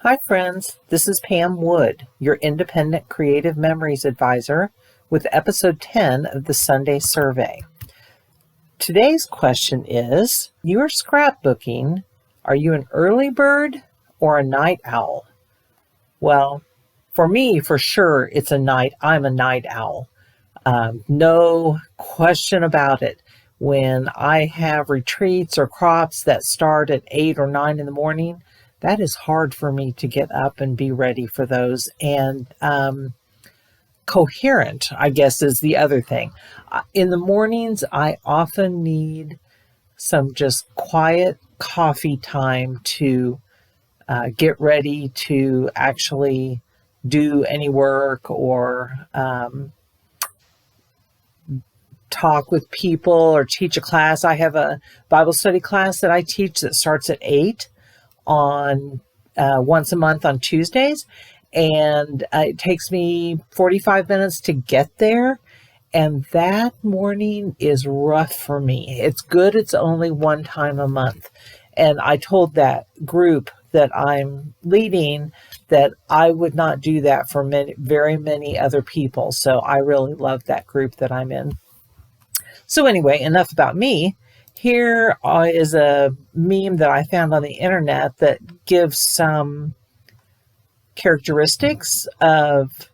Hi friends, this is Pam Wood, your Independent Creative Memories Advisor with episode 10 of the Sunday Survey. Today's question is, you are scrapbooking, are you an early bird or a night owl? Well, for me, for sure, I'm a night owl. No question about it. When I have retreats or crops that start at 8 or 9 in the morning, that is hard for me to get up and be ready for those. And coherent, I guess, is the other thing. In the mornings, I often need some just quiet coffee time to get ready to actually do any work or talk with people or teach a class. I have a Bible study class that I teach that starts at 8 on once a month on Tuesdays, and it takes me 45 minutes to get there, and that morning is rough for me. It's good it's only one time a month, and I told that group that I'm leading that I would not do that for very many other people, so I really love that group that I'm in. So anyway, enough about me. Here is a meme that I found on the internet that gives some characteristics of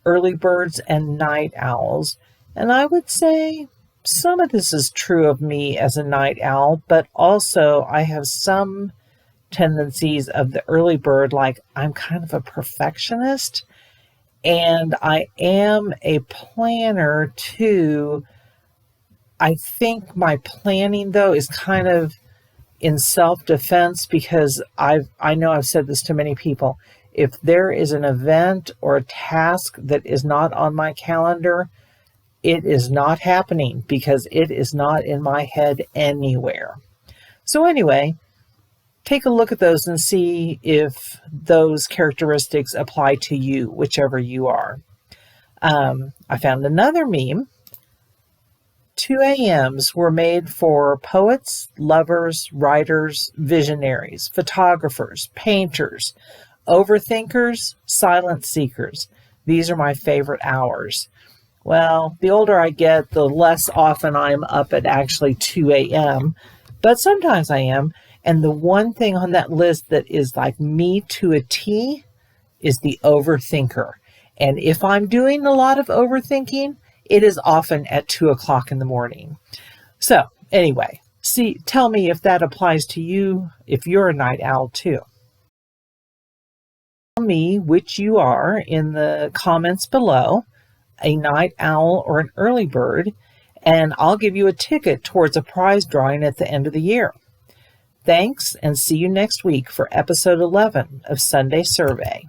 early birds and night owls. And I would say some of this is true of me as a night owl, but also I have some tendencies of the early bird, like I'm kind of a perfectionist and I am a planner too. I think my planning, though, is kind of in self-defense because I know I've said this to many people. If there is an event or a task that is not on my calendar, it is not happening because it is not in my head anywhere. So anyway, take a look at those and see if those characteristics apply to you, whichever you are. I found another meme. 2 a.m.s were made for poets, lovers, writers, visionaries, photographers, painters, overthinkers, silent seekers. These are my favorite hours. Well, the older I get, the less often I'm up at actually 2 a.m., but sometimes I am. And the one thing on that list that is like me to a T is the overthinker. And if I'm doing a lot of overthinking, it is often at 2 o'clock in the morning. So anyway, tell me if that applies to you, if you're a night owl too. Tell me which you are in the comments below, a night owl or an early bird, and I'll give you a ticket towards a prize drawing at the end of the year. Thanks, and see you next week for episode 11 of Sunday Survey.